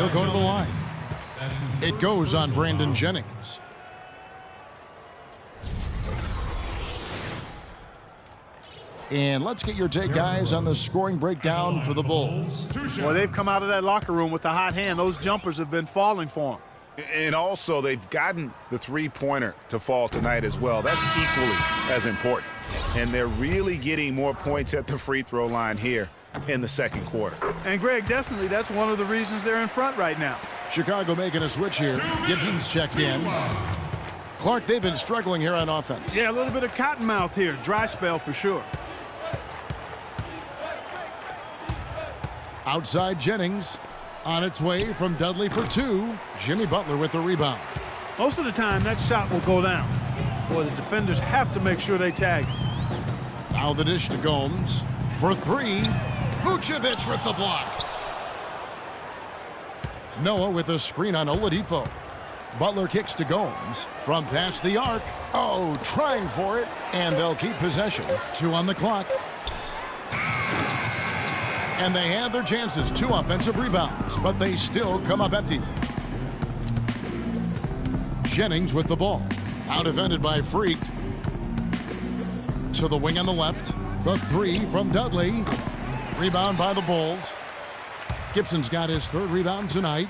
He'll go to the line. It goes on Brandon Jennings. And let's get your take, guys, on the scoring breakdown for the Bulls. Well, they've come out of that locker room with the hot hand. Those jumpers have been falling for them. And also, they've gotten the three-pointer to fall tonight as well. That's equally as important. And they're really getting more points at the free throw line here in the second quarter. And, Greg, definitely that's one of the reasons they're in front right now. Chicago making a switch here. Gibson's checked in. Clark, they've been struggling here on offense. Yeah, a little bit of cottonmouth here. Dry spell for sure. Outside Jennings. On its way from Dudley for two. Jimmy Butler with the rebound. Most of the time, that shot will go down. Boy, the defenders have to make sure they tag him. Now the dish to Gomes for three. Vucevic with the block. Noah with a screen on Oladipo. Butler kicks to Gomes from past the arc. Oh, trying for it, and they'll keep possession. 2 on the clock. And they had their chances. 2 offensive rebounds, but they still come up empty. Jennings with the ball. Out defended by Freak. To the wing on the left. The 3 from Dudley. Rebound by the Bulls. Gibson's got his 3rd rebound tonight.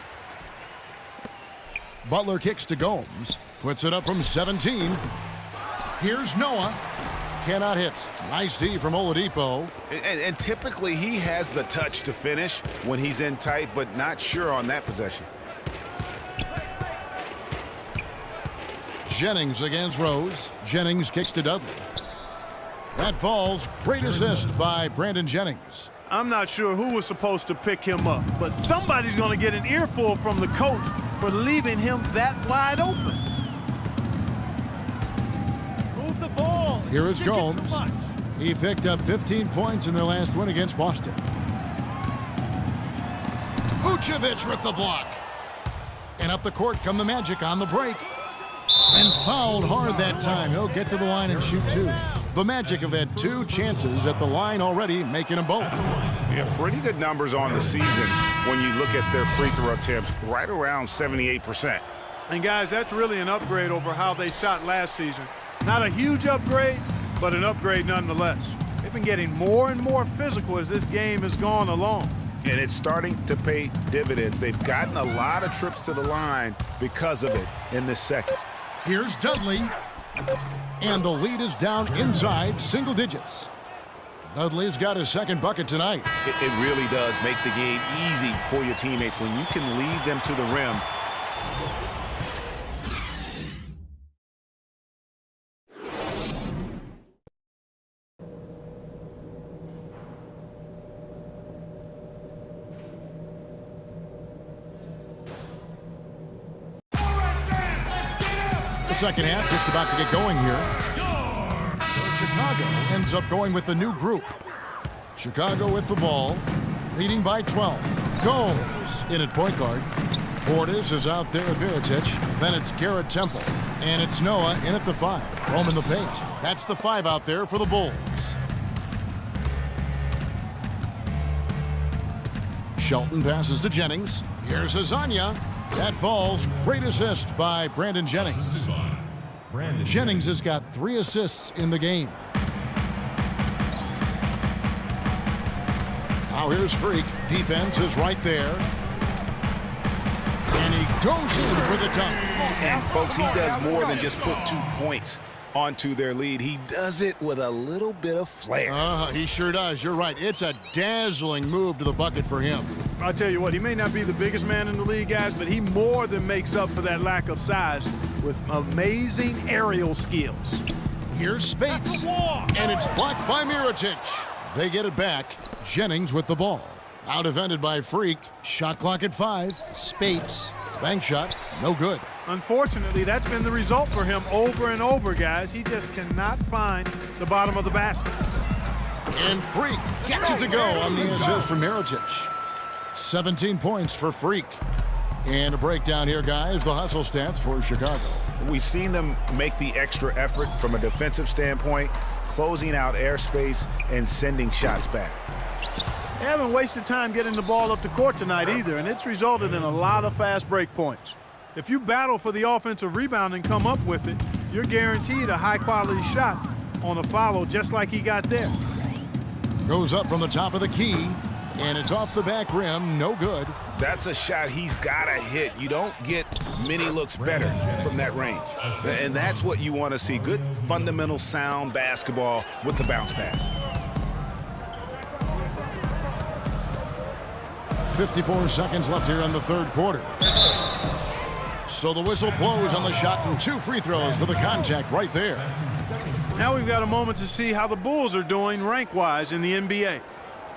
Butler kicks to Gomes. Puts it up from 17. Here's Noah. Cannot hit. Nice D from Oladipo. And typically he has the touch to finish when he's in tight, but not sure on that possession. Jennings against Rose. Jennings kicks to Dudley. That falls. Great assist by Brandon Jennings. I'm not sure who was supposed to pick him up, but somebody's going to get an earful from the coach for leaving him that wide open. Move the ball. Here is Gomes. He picked up 15 points in their last win against Boston. Vucevic with the block. And up the court come the Magic on the break. And fouled hard that time. He'll get to the line and shoot 2. The Magic have had 2 chances at the line already, making them both. Yeah, pretty good numbers on the season when you look at their free throw attempts, right around 78%. And, guys, that's really an upgrade over how they shot last season. Not a huge upgrade, but an upgrade nonetheless. They've been getting more and more physical as this game has gone along. And it's starting to pay dividends. They've gotten a lot of trips to the line because of it in this second. Here's Dudley. And the lead is down inside single digits. Dudley's got his 2nd bucket tonight. It really does make the game easy for your teammates when you can lead them to the rim. The second half just about to get going here. Chicago ends up going with the new group. Chicago with the ball, leading by 12. Gomes in at point guard. Portis is out there at Baritic. Then it's Garrett Temple. And it's Noah in at the 5. Roman the paint. That's the 5 out there for the Bulls. Shelton passes to Jennings. Here's Azania. That falls. Great assist by Brandon Jennings. Jennings has got 3 assists in the game. Now here's Freak. Defense is right there. And he goes in for the dunk. And, folks, he does more than just put 2 points onto their lead. He does it with a little bit of flair. He sure does. You're right. It's a dazzling move to the bucket for him. I'll tell you what, he may not be the biggest man in the league, guys, but he more than makes up for that lack of size with amazing aerial skills. Here's Spates, and it's blocked by Mirotic. They get it back. Jennings with the ball. Out defended by Freak. Shot clock at 5. Spates. Bank shot. No good. Unfortunately, that's been the result for him over and over, guys. He just cannot find the bottom of the basket. And Freak gets it to go on the assist from Mirotic. 17 points for Freak. And a breakdown here, guys. The hustle stats for Chicago. We've seen them make the extra effort from a defensive standpoint, closing out airspace and sending shots back. They haven't wasted time getting the ball up the court tonight either, and it's resulted in a lot of fast break points. If you battle for the offensive rebound and come up with it, you're guaranteed a high-quality shot on a follow just like he got there. Goes up from the top of the key, and it's off the back rim. No good. That's a shot he's got to hit. You don't get many looks better from that range. And that's what you want to see. Good, fundamental, sound basketball with the bounce pass. 54 seconds left here in the third quarter. So the whistle blows on the shot and 2 free throws for the contact right there. Now we've got a moment to see how the Bulls are doing rank-wise in the NBA.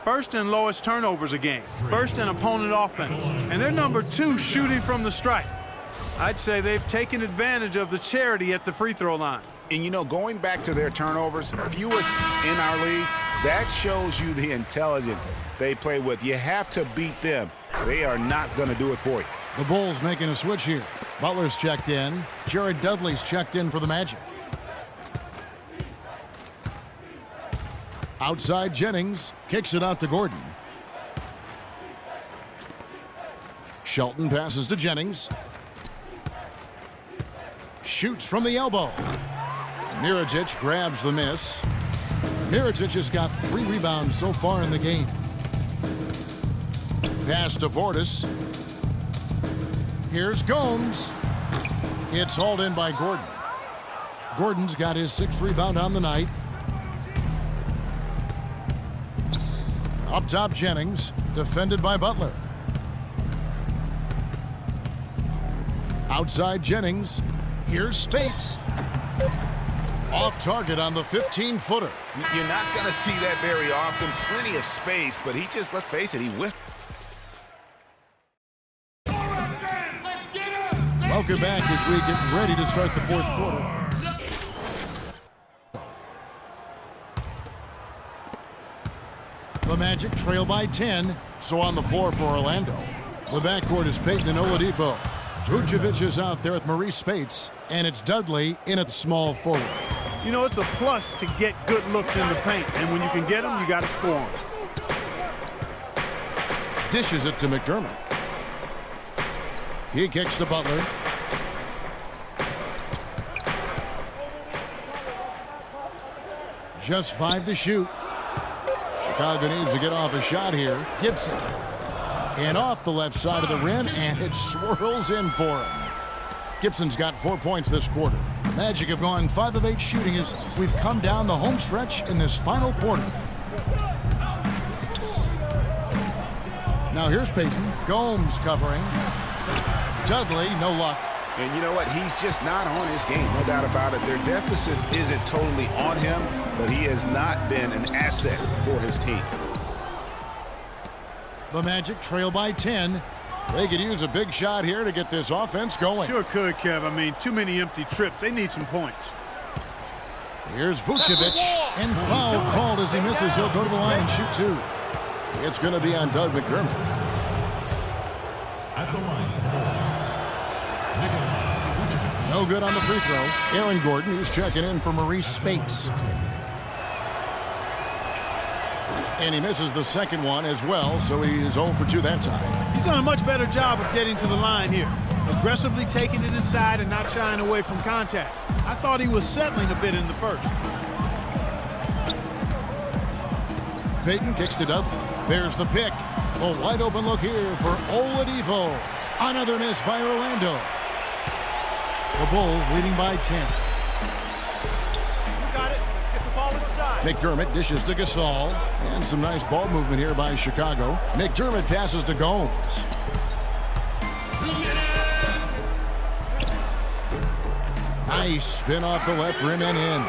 First and lowest turnovers a game. First in opponent offense. And they're number 2 shooting from the stripe. I'd say they've taken advantage of the charity at the free throw line. And, you know, going back to their turnovers, fewest in our league, that shows you the intelligence they play with. You have to beat them. They are not going to do it for you. The Bulls making a switch here. Butler's checked in. Jared Dudley's checked in for the Magic. Outside Jennings kicks it out to Gordon. Shelton passes to Jennings. Shoots from the elbow. Mirotic grabs the miss. Mirotic has got 3 rebounds so far in the game. Pass to Portis. Here's Gomes. It's hauled in by Gordon. Gordon's got his 6th rebound on the night. Up top, Jennings, defended by Butler. Outside Jennings. Here's Spates. Off target on the 15-footer. You're not going to see that very often. Plenty of space, but he just, let's face it, he whiffed. Welcome back as we get ready to start the fourth quarter. The Magic trail by 10, so on the floor for Orlando. The backcourt is Payton and Oladipo. Vucevic is out there with Maurice Spates, and it's Dudley in at small forward. You know, it's a plus to get good looks in the paint, and when you can get them, you got to score them. Dishes it to McDermott. He kicks to Butler. Just 5 to shoot. Chicago needs to get off a shot here. Gibson. And off the left side of the rim, and it swirls in for him. Gibson's got 4 points this quarter. Magic have gone 5 of 8 shooting as we've come down the home stretch in this final quarter. Now here's Payton. Gomes covering. Dudley, no luck. And you know what? He's just not on his game, no doubt about it. Their deficit isn't totally on him, but he has not been an asset for his team. The Magic trail by 10. They could use a big shot here to get this offense going. Sure could, Kev. I mean, too many empty trips. They need some points. Here's Vucevic, and foul called as he misses. He'll go to the line and shoot 2. It's going to be on Doug McDermott. At the line for the Bulls, no good on the free throw. Aaron Gordon, who's checking in for Maurice Spates. And he misses the second one as well, so he's 0 for 2 that time. He's done a much better job of getting to the line here. Aggressively taking it inside and not shying away from contact. I thought he was settling a bit in the first. Payton kicks to Dudley. There's the pick. A wide open look here for Oladipo. Another miss by Orlando. The Bulls leading by 10. You got it. Let's get the ball inside. McDermott dishes to Gasol. And some nice ball movement here by Chicago. McDermott passes to Gomes. Nice spin off the left rim and in.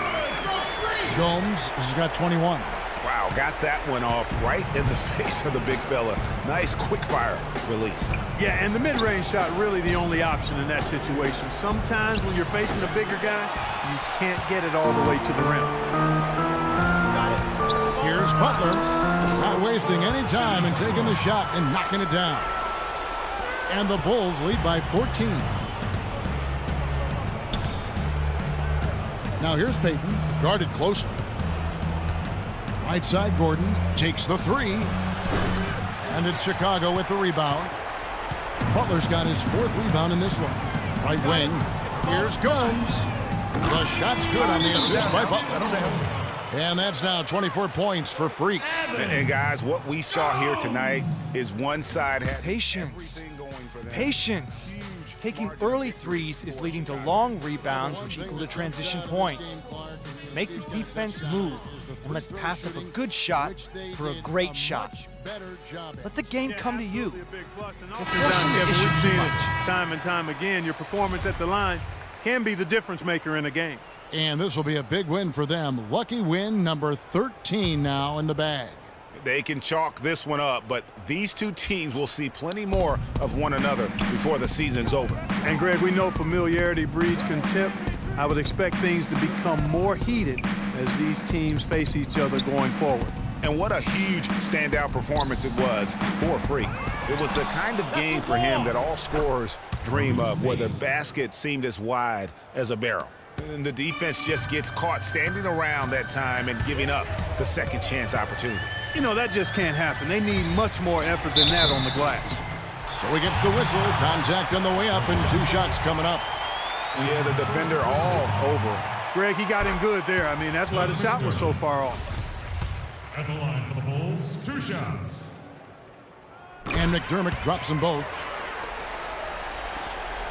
Gomes has got 21. Wow, got that one off right in the face of the big fella. Nice quick fire release. Yeah, and the mid-range shot really the only option in that situation. Sometimes when you're facing a bigger guy, you can't get it all the way to the rim. Got it. Here's Butler. Not wasting any time in taking the shot and knocking it down. And the Bulls lead by 14. Now here's Payton, guarded closely. Right side, Gordon takes the 3. And it's Chicago with the rebound. Butler's got his 4th rebound in this one. Right wing. Here's Gomes. The shot's good on the assist by Butler. And that's now 24 points for Freak. And guys, what we saw here tonight is one side had Patience. everything going for them. Patience. Taking early threes is leading to long rebounds, which equal to transition points. Make the defense move, and let's pass up a good shot for a great shot. Let the game come to you. We've seen it time and time again. Your performance at the line can be the difference maker in a game. And this will be a big win for them. Lucky win number 13 now in the bag. They can chalk this one up, but these two teams will see plenty more of one another before the season's over. And Greg, we know familiarity breeds contempt. I would expect things to become more heated as these teams face each other going forward. And what a huge standout performance it was for Freak. It was the kind of game for him that all scorers dream of, where the basket seemed as wide as a barrel. And the defense just gets caught standing around that time and giving up the second chance opportunity. You know, that just can't happen. They need much more effort than that on the glass. So he gets the whistle. Contact on the way up and 2 shots coming up. Yeah, the defender all over. Greg, he got him good there. I mean, that's why the shot was so far off. At the line for the Bulls, 2 shots. And McDermott drops them both.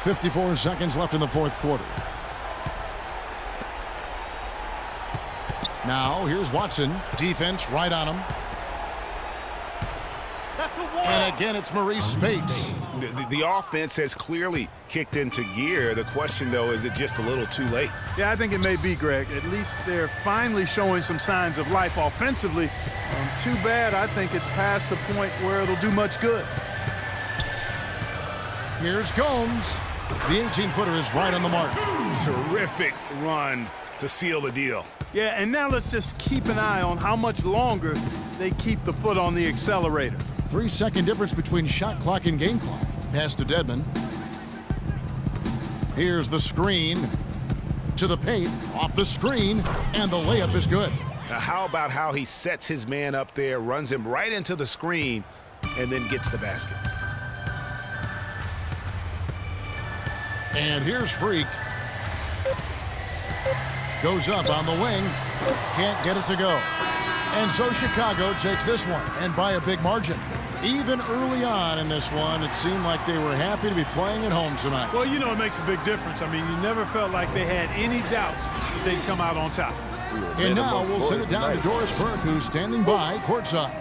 54 seconds left in the 4th quarter. Now, here's Watson. Defense right on him. And again, it's Maurice Spates. The offense has clearly kicked into gear. The question, though, is it just a little too late? Yeah, I think it may be, Greg. At least they're finally showing some signs of life offensively. Too bad I think it's past the point where it'll do much good. Here's Gomes. The 18-footer is right on the mark. Terrific run to seal the deal. Yeah, and now let's just keep an eye on how much longer they keep the foot on the accelerator. 3-second difference between shot clock and game clock. Pass to Dedmon. Here's the screen. To the paint. Off the screen. And the layup is good. Now, how about how he sets his man up there, runs him right into the screen, and then gets the basket. And here's Freak. Goes up on the wing. Can't get it to go. And so Chicago takes this one, and by a big margin. Even early on in this one, it seemed like they were happy to be playing at home tonight. Well, you know, it makes a big difference. I mean, you never felt like they had any doubts that they'd come out on top. And now we'll send it down to Doris Burke, who's standing by courtside.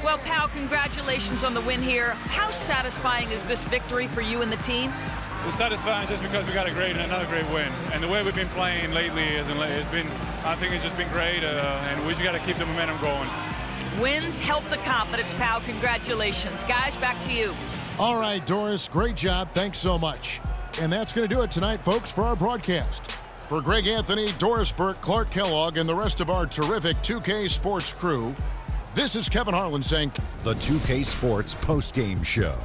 Well, pal, congratulations on the win here. How satisfying is this victory for you and the team? It's satisfying just because we got another great win. And the way we've been playing lately, I think it's just been great, and we just got to keep the momentum going. Wins help the confidence, pal. Congratulations. Guys, back to you. All right, Doris, great job. Thanks so much. And that's going to do it tonight, folks, for our broadcast. For Greg Anthony, Doris Burke, Clark Kellogg, and the rest of our terrific 2K Sports crew, this is Kevin Harlan saying, The 2K Sports postgame show.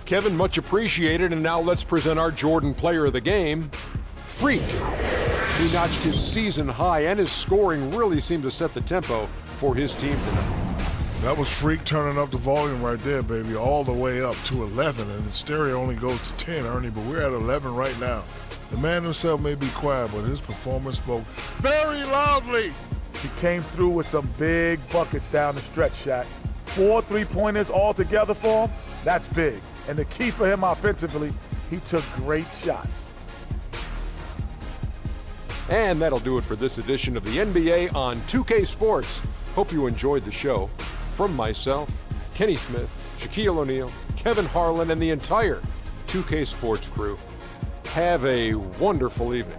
Kevin, much appreciated, and now let's present our Jordan Player of the Game, Freak. He notched his season high, and his scoring really seemed to set the tempo for his team tonight. That was Freak turning up the volume right there, baby, all the way up to 11, and the stereo only goes to 10, Ernie, but we're at 11 right now. The man himself may be quiet, but his performance spoke very loudly. He came through with some big buckets down the stretch, Shaq. 4 3-pointers all together for him, that's big. And the key for him offensively, he took great shots. And that'll do it for this edition of the NBA on 2K Sports. Hope you enjoyed the show. From myself, Kenny Smith, Shaquille O'Neal, Kevin Harlan, and the entire 2K Sports crew, have a wonderful evening.